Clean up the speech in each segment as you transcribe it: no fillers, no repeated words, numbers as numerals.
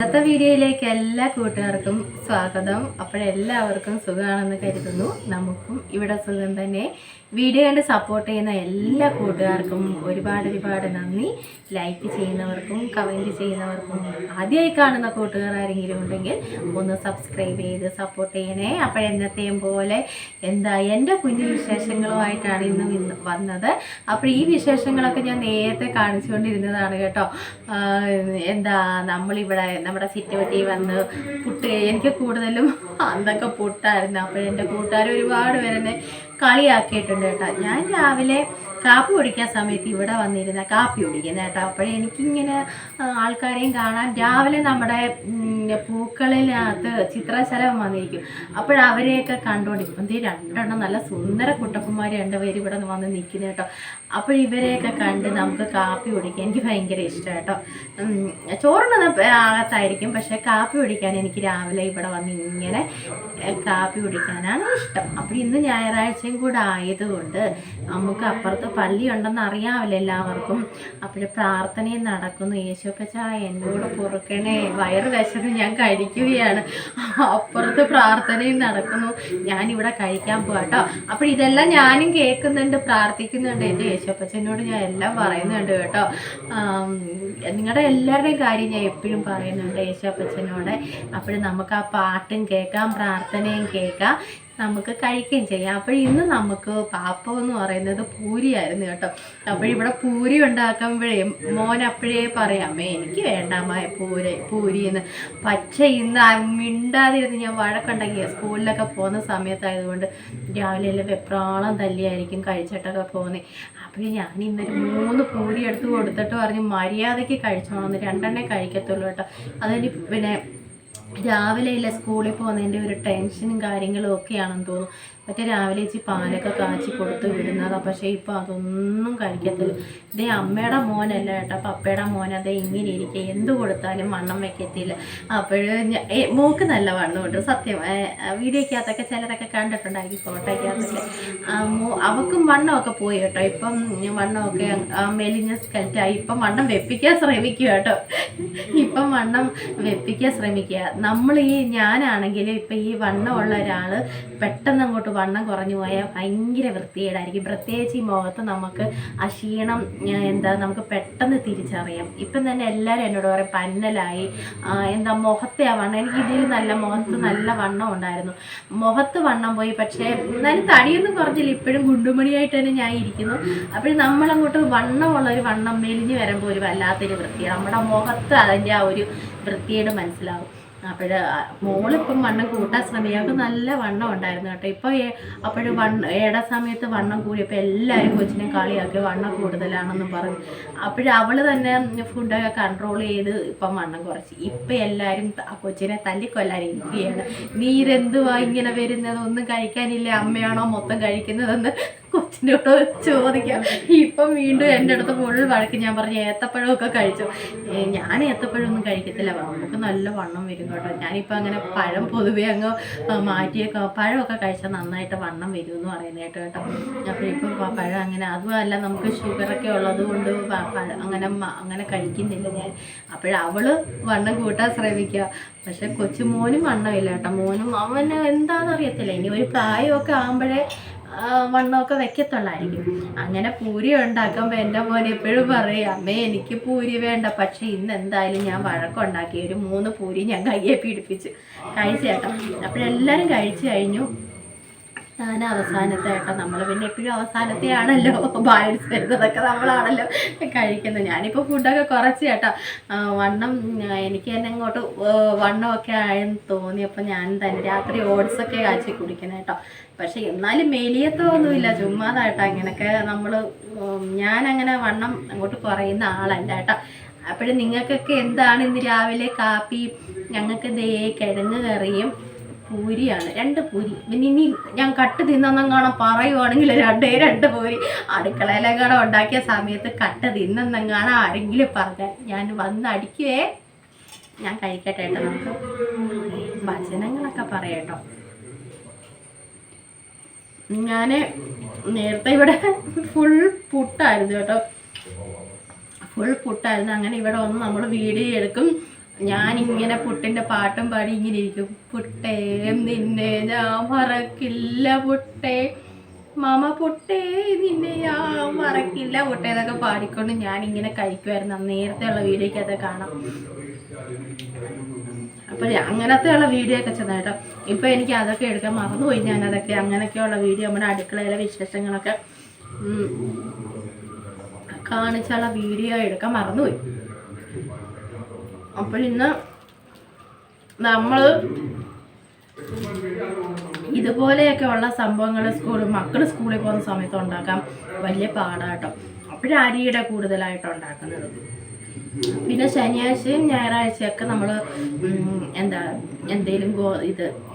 ഇന്നത്തെ വീഡിയോയിലേക്ക് എല്ലാ കൂട്ടുകാർക്കും സ്വാഗതം. അപ്പോഴെല്ലാവർക്കും സുഖമാണെന്ന് കരുതുന്നു. നമുക്കും ഇവിടെ സുഖം തന്നെ. വീഡിയോ കണ്ട് സപ്പോർട്ട് ചെയ്യുന്ന എല്ലാ കൂട്ടുകാർക്കും ഒരുപാട് നന്ദി. ലൈക്ക് ചെയ്യുന്നവർക്കും കമൻറ്റ് ചെയ്യുന്നവർക്കും ആദ്യമായി കാണുന്ന കൂട്ടുകാർ ആരെങ്കിലും ഉണ്ടെങ്കിൽ ഒന്ന് സബ്സ്ക്രൈബ് ചെയ്ത് സപ്പോർട്ട് ചെയ്യണേ. അപ്പോഴെന്നത്തെയും പോലെ എൻ്റെ കുഞ്ഞു വിശേഷങ്ങളുമായിട്ടാണ് ഇന്ന് വന്നത്. അപ്പോൾ ഈ വിശേഷങ്ങളൊക്കെ ഞാൻ നേരത്തെ കാണിച്ചുകൊണ്ടിരുന്നതാണ് കേട്ടോ. നമ്മളിവിടെ നമ്മുടെ സിറ്റുവറ്റി വന്ന് പുട്ട്, എനിക്ക് കൂടുതലും അന്നൊക്കെ പുട്ടായിരുന്നു. അപ്പോൾ എൻ്റെ കൂട്ടുകാർ ഒരുപാട് പേരെന്നെ കളിയാക്കിയിട്ടുണ്ട് കേട്ടോ. ഞാൻ രാവിലെ കാപ്പി കുടിക്കാൻ സമയത്ത് ഇവിടെ വന്നിരുന്ന കാപ്പി കുടിക്കുന്നത് കേട്ടോ. അപ്പോഴേ എനിക്കിങ്ങനെ ആൾക്കാരെയും കാണാൻ രാവിലെ നമ്മുടെ പൂക്കളിനകത്ത് ചിത്രശലഭം വന്നിരിക്കും. അപ്പോഴവരെയൊക്കെ കണ്ടുകൊണ്ടിരിക്കും. രണ്ടെണ്ണം നല്ല സുന്ദര കുട്ടപ്പന്മാർ രണ്ടുപേര് ഇവിടെ വന്ന് നിൽക്കുന്നത് കേട്ടോ. അപ്പോൾ ഇവരെയൊക്കെ കണ്ട് നമുക്ക് കാപ്പി കുടിക്കാൻ എനിക്ക് ഭയങ്കര ഇഷ്ടം കേട്ടോ. ചോറിനത് അകത്തായിരിക്കും, പക്ഷേ കാപ്പി കുടിക്കാൻ എനിക്ക് രാവിലെ ഇവിടെ വന്ന് ഇങ്ങനെ കാപ്പി കുടിക്കാനാണ് ഇഷ്ടം. അപ്പോൾ ഇന്ന് ഞായറാഴ്ചയും കൂടെ ആയതുകൊണ്ട് നമുക്ക് അപ്പുറത്ത് പള്ളി ഉണ്ടെന്ന് അറിയാമല്ലോ എല്ലാവർക്കും. അപ്പോൾ പ്രാർത്ഥനയും നടക്കുന്നു. യേശുപ്പച്ച എന്നോട് പൊറുക്കണേ, വയറ് വിശന്ന് ഞാൻ കഴിക്കുകയാണ്. അപ്പുറത്ത് പ്രാർത്ഥനയും നടക്കുന്നു, ഞാനിവിടെ കഴിക്കാൻ പോകാം കേട്ടോ. അപ്പോൾ ഇതെല്ലാം ഞാനും കേൾക്കുന്നുണ്ട്, പ്രാർത്ഥിക്കുന്നുണ്ട്. എൻ്റെ യേശുപ്പച്ചനോട് ഞാൻ എല്ലാം പറയുന്നുണ്ട് കേട്ടോ. നിങ്ങളുടെ എല്ലാവരുടെയും കാര്യം ഞാൻ എപ്പോഴും പറയുന്നുണ്ട് യേശുപ്പച്ചനോട്. അപ്പോൾ നമുക്ക് ആ പാട്ടും കേൾക്കാം, പ്രാർത്ഥനയും കേൾക്കാം, നമുക്ക് കഴിക്കുകയും ചെയ്യാം. അപ്പോൾ ഇന്ന് നമുക്ക് പാപ്പം എന്ന് പറയുന്നത് പൂരിയായിരുന്നു കേട്ടോ. അപ്പോൾ ഇവിടെ പൂരി ഉണ്ടാക്കുമ്പോഴേ മോൻ അപ്പോഴേ പറയാമേ എനിക്ക് വേണ്ടാമ പൂരിയെന്ന്. പക്ഷേ ഇന്ന് മിണ്ടാതിരുന്ന് ഞാൻ വഴക്കുണ്ടാക്കിയ സ്കൂളിലൊക്കെ പോകുന്ന സമയത്തായതുകൊണ്ട് രാവിലെ വെപ്രാളം തല്ലിയായിരിക്കും കഴിച്ചിട്ടൊക്കെ പോകുന്നത്. അപ്പോൾ ഞാൻ ഇന്നൊരു 3 പൂരി എടുത്ത് കൊടുത്തിട്ട് പറഞ്ഞു മര്യാദയ്ക്ക് കഴിച്ചോണമെന്ന്, 2 കഴിക്കത്തുള്ളൂ കേട്ടോ. അതിന് പിന്നെ രാവിലെ ഇല്ല സ്കൂളിൽ പോകുന്നതിൻ്റെ ഒരു ടെൻഷനും കാര്യങ്ങളും ഒക്കെയാണെന്ന് തോന്നുന്നു. മറ്റേ രാവിലെ ഇച്ചിരി പാലൊക്കെ കാച്ചി കൊടുത്ത് വിടുന്നതാണ്. പക്ഷേ ഇപ്പോൾ അതൊന്നും കഴിക്കത്തില്ല. ഇതേ അമ്മയുടെ മോനല്ല കേട്ടോ, പപ്പയുടെ മോൻ അതേ ഇങ്ങനെ ഇരിക്കുക, എന്ത് കൊടുത്താലും വണ്ണം വയ്ക്കത്തില്ല. അപ്പോഴും മോക്ക് നല്ല വണ്ണം ഉണ്ട് സത്യം. വീഡിയോയ്ക്കകത്തൊക്കെ ചിലരൊക്കെ കണ്ടിട്ടുണ്ടായിരിക്കും, ഫോട്ടോയ്ക്കകത്തൊക്കെ. അവക്കും വണ്ണമൊക്കെ പോയി കേട്ടോ. ഇപ്പം വണ്ണമൊക്കെ മെലിഞ്ഞ സ്കെൽറ്റായി. ഇപ്പം വണ്ണം വെപ്പിക്കാൻ ശ്രമിക്കുക കേട്ടോ. ഇപ്പം വണ്ണം വെപ്പിക്കാൻ ശ്രമിക്കുക. ഞാനാണെങ്കിൽ ഇപ്പം ഈ വണ്ണമുള്ള ഒരാൾ പെട്ടെന്ന് അങ്ങോട്ട് വണ്ണം കുറഞ്ഞു പോയാൽ ഭയങ്കര വൃത്തികേടായിരിക്കും. പ്രത്യേകിച്ച് ഈ മുഖത്ത് നമുക്ക് ആ ക്ഷീണം നമുക്ക് പെട്ടെന്ന് തിരിച്ചറിയാം. ഇപ്പം തന്നെ എല്ലാവരും എന്നോട് പറയും പന്നലായി, മുഖത്തെ ആ വണ്ണം. എനിക്ക് ഇതിൽ മുഖത്ത് നല്ല വണ്ണം ഉണ്ടായിരുന്നു. മുഖത്ത് വണ്ണം പോയി, പക്ഷേ എന്നാലും തടിയൊന്നും കുറഞ്ഞില്ല. ഇപ്പോഴും ഗുണ്ടുമണിയായിട്ട് തന്നെ ഞാൻ ഇരിക്കുന്നു. അപ്പോൾ നമ്മളങ്ങോട്ട് വണ്ണമുള്ളൊരു വണ്ണം മെലിഞ്ഞ് വരുമ്പോൾ ഒരു വല്ലാത്തൊരു വൃത്തിയാണ് നമ്മുടെ മുഖത്ത്. അതിൻ്റെ ആ ഒരു വൃത്തിയോട് മനസ്സിലാവും. മോളിപ്പം വണ്ണം കൂട്ടാൻ ശ്രമിക്കുക. നല്ല വണ്ണം ഉണ്ടായിരുന്നു കേട്ടോ. ഇപ്പോൾ സമയത്ത് വണ്ണം കൂടിയപ്പോൾ എല്ലാവരും കൊച്ചിനെ കളിയാക്കി വണ്ണം കൂടുതലാണെന്നും പറഞ്ഞു. അവൾ തന്നെ ഫുഡൊക്കെ കൺട്രോൾ ചെയ്ത് ഇപ്പം വണ്ണം കുറച്ച്. ഇപ്പം എല്ലാവരും കൊച്ചിനെ തല്ലിക്കൊല്ലാനിരിക്കുകയാണ്. നീരെന്തുവാ ഇങ്ങനെ വരുന്നത്, ഒന്നും കഴിക്കാനില്ല, അമ്മയാണോ മൊത്തം കഴിക്കുന്നതെന്ന് കൊച്ചിനോട് ചോദിക്കാം. ഇപ്പം വീണ്ടും എൻ്റെ അടുത്ത് ഫുൾ വഴക്ക്. ഞാൻ പറഞ്ഞു ഏത്തപ്പഴമൊക്കെ കഴിച്ചു. ഞാൻ ഏത്തപ്പഴമൊന്നും കഴിക്കത്തില്ല, നമുക്ക് നല്ല വണ്ണം വരും കേട്ടോ. ഞാനിപ്പോൾ അങ്ങനെ പഴം പൊതുവേ അങ്ങ് മാറ്റിയേക്കോ. പഴമൊക്കെ കഴിച്ചാൽ നന്നായിട്ട് വണ്ണം വരും എന്ന് പറയുന്നത് കേട്ടോ. അപ്പോൾ ഇപ്പം പഴം അങ്ങനെ അതുമല്ല, നമുക്ക് ഷുഗറൊക്കെ ഉള്ളത് കൊണ്ട് അങ്ങനെ കഴിക്കുന്നില്ല ഞാൻ. അവൾ വണ്ണം കൂട്ടാൻ ശ്രമിക്കുക. പക്ഷെ കൊച്ചുമോനും വണ്ണമില്ല കേട്ടോ. മോനും അവന് എന്താണെന്ന് അറിയത്തില്ല. ഇനി ഒരു പ്രായമൊക്കെ ആകുമ്പോഴേ വണ്ണമൊക്കെ വെക്കത്തുള്ളായിരിക്കും. അങ്ങനെ പൂരി ഉണ്ടാക്കുമ്പോൾ എൻ്റെ മോൻ എപ്പോഴും പറയും അമ്മേ എനിക്ക് പൂരി വേണ്ട. പക്ഷേ ഇന്ന് എന്തായാലും ഞാൻ വഴക്കുണ്ടാക്കി ഒരു 3 പൂരി ഞാൻ കയ്യെ പിടിപ്പിച്ച് കഴിച്ചേട്ടോ. അപ്പോഴെല്ലാവരും കഴിച്ചു കഴിഞ്ഞു. ഞാൻ അവസാനത്തെ കേട്ടോ. നമ്മൾ പിന്നെ എപ്പോഴും അവസാനത്തെ ആണല്ലോ ബാലൻസ് വരുന്നതൊക്കെ നമ്മളാണല്ലോ കഴിക്കുന്നത്. ഞാനിപ്പോൾ ഫുഡൊക്കെ കുറച്ച് കേട്ടോ. വണ്ണം എനിക്ക് തന്നെ ഇങ്ങോട്ട് വണ്ണമൊക്കെ ആയെന്ന് തോന്നിയപ്പോൾ ഞാൻ തന്നെ രാത്രി ഓട്സൊക്കെ കാച്ചി കുടിക്കുന്നത് കേട്ടോ. പക്ഷേ എന്നാലും മെലിയത്തൊന്നുമില്ല, ചുമ്മാതായിട്ടോ. അങ്ങനെയൊക്കെ ഞാനങ്ങനെ വണ്ണം അങ്ങോട്ട് കുറയുന്ന ആളല്ല കേട്ടോ. അപ്പോഴും നിങ്ങൾക്കൊക്കെ എന്താണ് ഇന്ന് രാവിലെ കാപ്പി? ഞങ്ങൾക്ക് ദേ കിഴങ്ങ് കറിയും പൂരിയാണ്, 2 പൂരി. പിന്നെ ഇനി ഞാൻ കട്ട് തിന്നെന്നെങ്ങാണം പറയുവാണെങ്കിൽ 2 പൂരി. അടുക്കളയിലെങ്ങാണം ഉണ്ടാക്കിയ സമയത്ത് കട്ട് തിന്നെന്നെങ്ങാണം ആരെങ്കിലും പറഞ്ഞാൽ ഞാൻ വന്ന് അടിക്കുവേ. ഞാൻ കഴിക്കട്ടെ കേട്ടോ. നമുക്ക് വചനങ്ങളൊക്കെ പറയട്ടോ. ഞാൻ നേരത്തെ ഇവിടെ ഫുൾ പുട്ടായിരുന്നു കേട്ടോ. ഫുൾ പുട്ടായിരുന്നു. അങ്ങനെ ഇവിടെ വന്ന് നമ്മൾ വീഡിയോ എടുക്കും, ഞാനിങ്ങനെ പുട്ടിൻ്റെ പാട്ടും പാടി ഇങ്ങനെ ഇരിക്കും. പുട്ടേ നിന്നെ ഞാൻ മറക്കില്ല പുട്ടേ, മാമ പുട്ടേ നിന്നെ ഞാൻ മറക്കില്ല പുട്ടേ എന്നൊക്കെ പാടിക്കൊണ്ട് ഞാനിങ്ങനെ കഴിക്കുമായിരുന്നു. നേരത്തെ ഉള്ള വീഡിയോക്കകത്ത് കാണാം. അപ്പോൾ അങ്ങനത്തെയുള്ള വീഡിയോ ഒക്കെ ചെന്നായിട്ടോ. ഇപ്പോൾ എനിക്ക് അതൊക്കെ എടുക്കാൻ മറന്നുപോയി. ഞാനതൊക്കെ അങ്ങനെയൊക്കെയുള്ള വീഡിയോ നമ്മുടെ അടുക്കളയിലെ വിശേഷങ്ങളൊക്കെ കാണിച്ചുള്ള വീഡിയോ എടുക്കാൻ മറന്നുപോയി. അപ്പോൾ ഇന്ന് നമ്മൾ ഇതുപോലെയൊക്കെ ഉള്ള സംഭവങ്ങൾ മക്കൾ സ്കൂളിൽ പോകുന്ന സമയത്ത് ഉണ്ടാക്കാൻ വലിയ പാടാട്ടോ. അപ്പോഴും അരിയുടെ കൂടുതലായിട്ട് ഉണ്ടാക്കുന്നത്. പിന്നെ ശനിയാഴ്ചയും ഞായറാഴ്ചയൊക്കെ നമ്മൾ എന്തേലും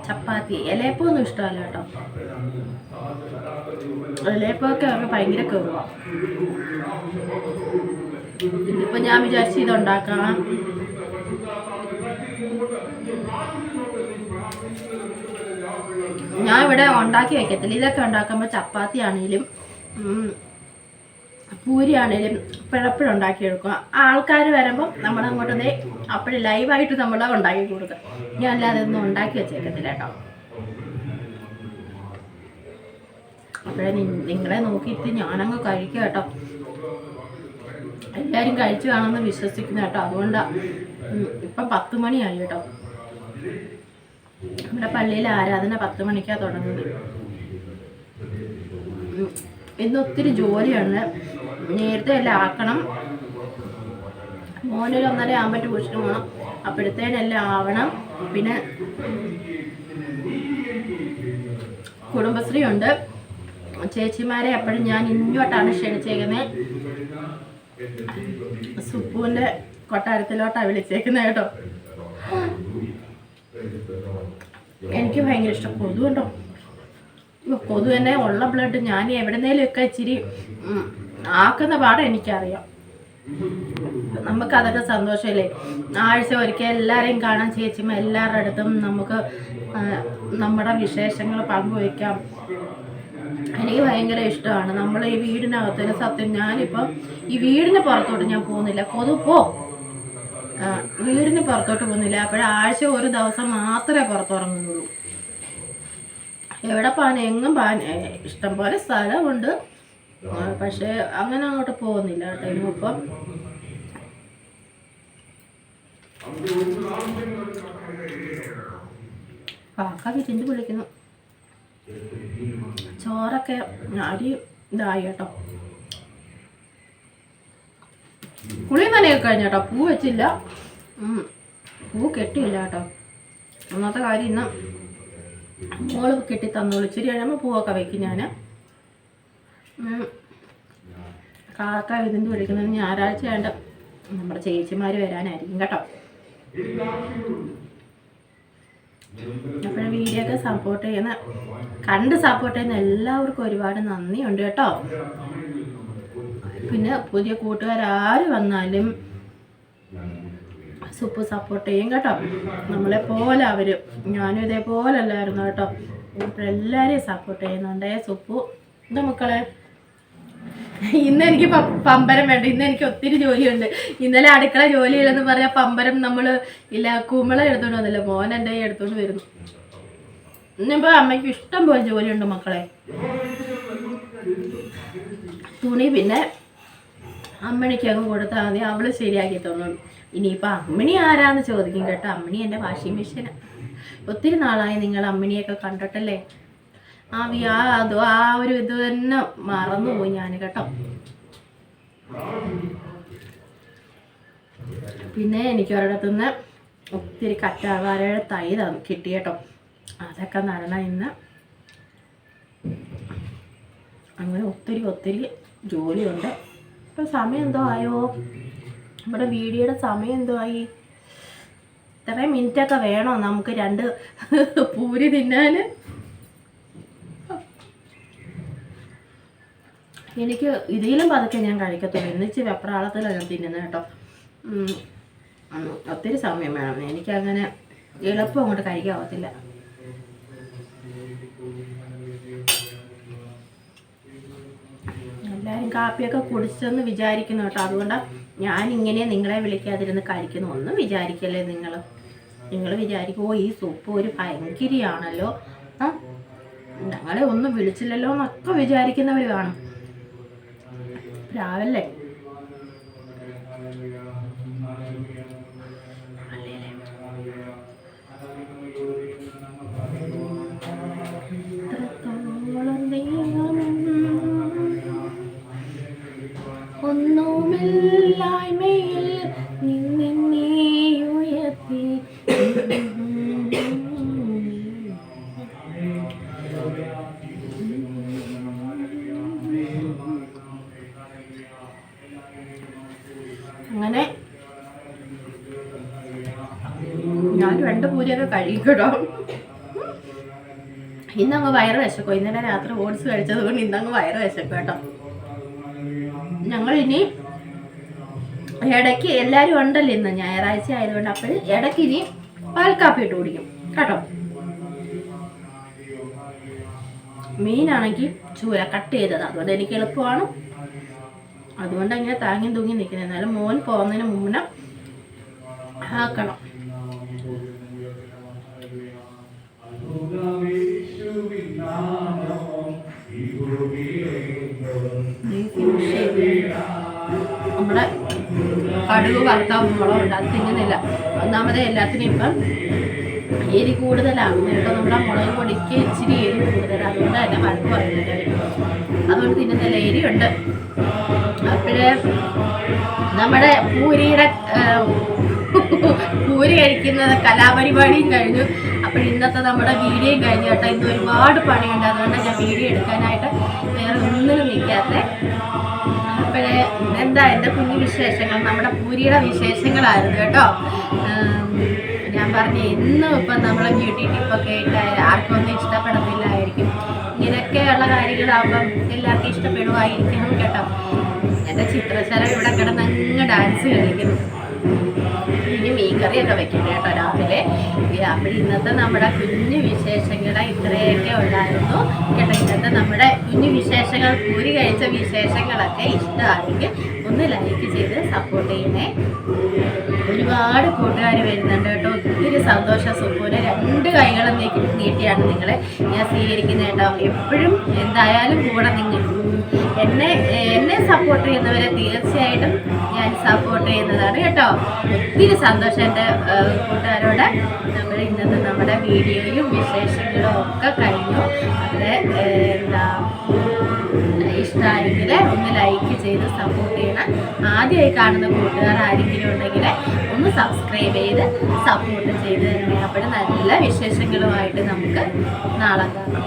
ചപ്പാത്തി, ഇലയപ്പം ഒന്നും ഇഷ്ടമല്ല കേട്ടോ. ഇലയപ്പമൊക്കെ അവർക്ക് ഭയങ്കര കുറവാണ്. ഇതിപ്പോൾ ഞാൻ വിചാരിച്ചു ഇതുണ്ടാക്കാം. ഞാൻ ഇവിടെ ഉണ്ടാക്കി വയ്ക്കത്തില്ല. ഇതൊക്കെ ഉണ്ടാക്കുമ്പോൾ ചപ്പാത്തി ആണെങ്കിലും പൂരി ആണെങ്കിലും പിഴപ്പിഴുണ്ടാക്കിയെടുക്കുക. ആൾക്കാർ വരുമ്പം നമ്മളങ്ങോട്ട് അപ്പോഴും ലൈവായിട്ട് നമ്മൾ ഉണ്ടാക്കി കൊടുക്കുക. ഞാൻ അല്ലാതെ ഒന്നും ഉണ്ടാക്കി വെച്ചേക്കത്തില്ല കേട്ടോ. അപ്പോഴേ നിങ്ങളെ നോക്കിയിട്ട് ഞാനങ്ങ് കഴിക്കുക കേട്ടോ. എല്ലാവരും കഴിച്ചു കാണുമെന്ന് വിശ്വസിക്കുന്നു കേട്ടോ. അതുകൊണ്ടാണ് ഇപ്പം 10 മണിയായി കേട്ടോ. നമ്മുടെ പള്ളിയിൽ ആരാധന 10 മണിക്കാണ് തുടങ്ങുന്നത്. ഇന്ന് ഒത്തിരി ജോലിയാണ്. നേരത്തെ എല്ലാം ആക്കണം. മോനൊരു 1:30 ആകുമ്പോൾ ട്യൂഷന് പോകണം. അപ്പോഴത്തേനെല്ലാം ആവണം. പിന്നെ കുടുംബശ്രീ ഉണ്ട്. ചേച്ചിമാരെ എപ്പോഴും ഞാൻ ഇങ്ങോട്ടാണ് ക്ഷണിച്ചേക്കുന്നത്. സുപ്പുവിൻ്റെ കൊട്ടാരത്തിലോട്ടാണ് വിളിച്ചേക്കുന്നത് കേട്ടോ. എനിക്ക് ഭയങ്കര ഇഷ്ടം. കൊതു കേട്ടോ. കൊതു തന്നെ ഉള്ള ബ്ലഡ് ഞാൻ എവിടെന്നേലുമൊക്കെ ഇച്ചിരി ആക്കുന്ന പാഠം എനിക്കറിയാം. നമുക്കതൊക്കെ സന്തോഷമല്ലേ. ആഴ്ച ഒരിക്കൽ എല്ലാവരെയും കാണാൻ ചേച്ചിമ്മ എല്ലാവരുടെ അടുത്തും നമുക്ക് നമ്മുടെ വിശേഷങ്ങൾ പങ്കുവയ്ക്കാം. എനിക്ക് ഭയങ്കര ഇഷ്ടമാണ്. നമ്മൾ ഈ വീടിനകത്തിന് സത്യം ഞാനിപ്പം ഈ വീടിന് പുറത്തോട്ട് ഞാൻ പോകുന്നില്ല. വീടിന് പുറത്തോട്ട് പോകുന്നില്ല. ആഴ്ച ഒരു ദിവസം മാത്രമേ പുറത്തിറങ്ങുന്നുള്ളൂ. എവിടെ പോകാൻ എങ്ങും പോകാൻ ഇഷ്ടം പോലെ സ്ഥലമുണ്ട്. പക്ഷേ അങ്ങനെ അങ്ങോട്ട് പോകുന്നില്ല കേട്ടോ. ഇന്നിപ്പം കാക്ക വിരിഞ്ഞ് വിളിക്കുന്നു. ചോറൊക്കെ അരി ഇതായി കേട്ടോ. കുളി നനയൊക്കെ കഴിഞ്ഞ കേട്ടോ. പൂ വെച്ചില്ല, പൂ കെട്ടിയില്ല കേട്ടോ. ഒന്നാമത്തെ കാര്യം ഇന്ന് മോള് കെട്ടി തന്നോളൂ. ഇച്ചിരി കഴിയുമ്പോൾ പൂവൊക്കെ വയ്ക്കും ഞാൻ. കാക്ക ഇതിൻ്റെ വിളിക്കുന്നത് ഞായറാഴ്ച വേണ്ട നമ്മുടെ ചേച്ചിമാർ വരാനായിരിക്കും കേട്ടോ. അപ്പോഴും വീഡിയോ ഒക്കെ സപ്പോർട്ട് ചെയ്യുന്ന എല്ലാവർക്കും ഒരുപാട് നന്ദിയുണ്ട് കേട്ടോ. പിന്നെ പുതിയ കൂട്ടുകാരും വന്നാലും സുപ്പ് സപ്പോർട്ട് ചെയ്യും കേട്ടോ. നമ്മളെപ്പോലെ ഞാനും ഇതേപോലെ അല്ലായിരുന്നു കേട്ടോ. എല്ലാവരെയും സപ്പോർട്ട് ചെയ്യുന്നുണ്ടേ സുപ്പു. എന്താ മക്കളെ, ഇന്ന് എനിക്ക് പമ്പരം വേണ്ട. ഇന്ന് എനിക്ക് ഒത്തിരി ജോലിയുണ്ട്. ഇന്നലെ അടുക്കള ജോലിയില്ലെന്ന് പറഞ്ഞാൽ പമ്പരം കുമ്പള എടുത്തോണ്ട് വന്നില്ല. മോൻ എൻ്റെ എടുത്തോണ്ട് വരുന്നു. ഇന്നിപ്പോൾ അമ്മയ്ക്ക് ഇഷ്ടം പോലെ ജോലിയുണ്ട് മക്കളെ. തുണി പിന്നെ അമ്മണിക്ക് അങ്ങ് കൊടുത്താൽ മതി, അവള് ശരിയാക്കി തന്നോളൂ. ഇനിയിപ്പോൾ അമ്മിണി ആരാന്ന് ചോദിക്കും കേട്ടോ. അമ്മിണി എൻ്റെ വാഷിംഗ് മെഷീനാണ്. ഒത്തിരി നാളായി നിങ്ങൾ അമ്മിണിയൊക്കെ കണ്ടിട്ടല്ലേ. ഒരു ഇത് തന്നെ മറന്നുപോയി ഞാൻ കേട്ടോ. പിന്നെ എനിക്ക് ഒരിടത്തുനിന്ന് ഒത്തിരി കറ്റാവാരയുടെ തൈ കിട്ടി കേട്ടോ. അതൊക്കെ നടണം ഇന്ന്. അങ്ങനെ ഒത്തിരി ജോലിയുണ്ട്. ഇപ്പം സമയം എന്തോ ആയോ, നമ്മുടെ വീഡിയോയുടെ സമയം എന്തോ ആയി. ഇത്രയും മിനിറ്റൊക്കെ വേണോ നമുക്ക് 2 പൂരി തിന്നാൻ? എനിക്ക് ഇതിലും പതുക്കെ ഞാൻ കഴിക്കത്തുള്ളൂ. എന്നിച്ച് വെപ്രാളത്തിലാണ് ഞാൻ തിന്നുന്നത് കേട്ടോ. ഒത്തിരി സമയം വേണം. എനിക്കങ്ങനെ എളുപ്പം അങ്ങോട്ട് കഴിക്കാവത്തില്ല. എല്ലാവരും കാപ്പിയൊക്കെ കുടിച്ചെന്ന് വിചാരിക്കുന്നു കേട്ടോ. അതുകൊണ്ടാണ് ഞാനിങ്ങനെ നിങ്ങളെ വിളിക്കാതിരുന്ന് കഴിക്കുന്നു ഒന്നും വിചാരിക്കല്ലേ നിങ്ങൾ വിചാരിക്കുമോ ഈ സൂപ്പ് ഒരു ഭയങ്കരിയാണല്ലോ, ഞങ്ങളെ ഒന്നും വിളിച്ചില്ലല്ലോ എന്നൊക്കെ വിചാരിക്കുന്നവർ കാണും. രാവിലെ ഒന്നുമില്ലായ്മയിൽ നിന്നെ ഉയർത്തി അങ്ങനെ ഞാൻ 2 പൂരിയൊക്കെ കഴിക്കട്ടോ. ഇന്നങ്ങ് വയറ് വിശക്കോ. ഇന്നലെ രാത്രി ഓട്സ് കഴിച്ചത് കൊണ്ട് ഇന്നങ്ങ് വയറ് വിശക്കും കേട്ടോ. ഞങ്ങളിനി ഇടയ്ക്ക് എല്ലാവരും ഉണ്ടല്ലോ, ഇന്ന് ഞായറാഴ്ച ആയതുകൊണ്ട് അപ്പോൾ ഇടയ്ക്ക് ഇനി പാൽക്കാപ്പി ഇട്ട് കുടിക്കും കേട്ടോ. മീനാണെങ്കിൽ ചൂര കട്ട് ചെയ്തത്, അതുകൊണ്ട് എനിക്ക് എളുപ്പമാണ്. അതുകൊണ്ട് ഇങ്ങനെ താങ്ങി തൂങ്ങി നിൽക്കുന്നത്. എന്നാലും മോൻ പോകുന്നതിന് മുന്നേ ആക്കണം. നമ്മുടെ കടുക് വറുത്ത മുളകുണ്ട്, അത് തിന്നുന്നില്ല. ഒന്നാമതേ എല്ലാത്തിനും ഇപ്പം എരി കൂടുതലാണ് കേട്ടോ. നമ്മുടെ മുളക് പൊടിക്ക് ഇച്ചിരി എരി കൂടുതലാണ്, അതുകൊണ്ട് തന്നെ വറുത്ത് പറയുന്നില്ല. അതുകൊണ്ട് തിന്നുന്നില്ല, എരിയുണ്ട്. അപ്പോഴേ നമ്മുടെ പൂരി കഴിക്കുന്നത് കലാപരിപാടിയും കഴിഞ്ഞു. അപ്പോൾ ഇന്നത്തെ നമ്മുടെ വീഡിയോയും കഴിഞ്ഞു കേട്ടോ. ഇന്ന് ഒരുപാട് പണിയുണ്ട്, അതുകൊണ്ട് ഞാൻ വീഡിയോ എടുക്കാനായിട്ട് വേറെ ഒന്നിനും നിൽക്കാത്ത. അപ്പോഴേ എന്താ എൻ്റെ കുഞ്ഞു വിശേഷങ്ങൾ, നമ്മുടെ പൂരിയുടെ വിശേഷങ്ങളായിരുന്നു കേട്ടോ. ഞാൻ പറഞ്ഞു എന്നും ഇപ്പം നമ്മളെ ബ്യൂട്ടി ടിപ്പൊക്കെ ആയിട്ട് ആർക്കും ഒന്നും ഇഷ്ടപ്പെടുന്നില്ലായിരിക്കും. ഇങ്ങനെയൊക്കെയുള്ള കാര്യങ്ങളാകുമ്പം എല്ലാവർക്കും ഇഷ്ടപ്പെടുമായിരിക്കണം കേട്ടോ. എൻ്റെ ചിത്രശലം ഇവിടെ കിടന്ന് അങ്ങ് ഡാൻസ് കളിക്കുന്നു. ഇനി മീൻകറിയൊക്കെ വെക്കട്ടെ കേട്ടോ രാവിലെ. അപ്പോൾ ഇന്നത്തെ നമ്മുടെ കുഞ്ഞു വിശേഷങ്ങൾ ഇത്രയൊക്കെ ഉള്ളായിരുന്നു കേട്ടോ. ഇന്നത്തെ നമ്മുടെ കുഞ്ഞു വിശേഷങ്ങൾ, പൂരി കഴിച്ച വിശേഷങ്ങളൊക്കെ ഇഷ്ടമാണെങ്കിൽ ഒന്ന് ലൈക്ക് ചെയ്ത് സപ്പോർട്ട് ചെയ്യണേ. ഒരുപാട് കൂട്ടുകാർ വരുന്നുണ്ട് കേട്ടോ. ഒത്തിരി സന്തോഷം. സുഖൂനെ 2 കൈകളും നീട്ടിയാണ് നിങ്ങളെ ഞാൻ സ്വീകരിക്കുന്നത് കേട്ടോ. എപ്പോഴും എന്തായാലും കൂടെ നിങ്ങൾ എന്നെ സപ്പോർട്ട് ചെയ്യുന്നവരെ തീർച്ചയായിട്ടും ഞാൻ സപ്പോർട്ട് ചെയ്യുന്നതാണ് കേട്ടോ. ഒത്തിരി സന്തോഷം എൻ്റെ കൂട്ടുകാരോട്. നമ്മൾ ഇന്നത്തെ നമ്മുടെ വീഡിയോയും വിശേഷങ്ങളും ഒക്കെ കഴിഞ്ഞു. അത് ഇഷ്ടമായെങ്കിൽ ഒന്ന് ലൈക്ക് ചെയ്ത് സപ്പോർട്ട് ചെയ്യണം. ആദ്യമായി കാണുന്ന കൂട്ടുകാർ ആരെങ്കിലും ഉണ്ടെങ്കിൽ ഒന്ന് സബ്സ്ക്രൈബ് ചെയ്ത് സപ്പോർട്ട് ചെയ്ത് തരണേ. അപ്പോൾ നല്ല വിശേഷങ്ങളുമായിട്ട് നമുക്ക് നാളെ കാണാം.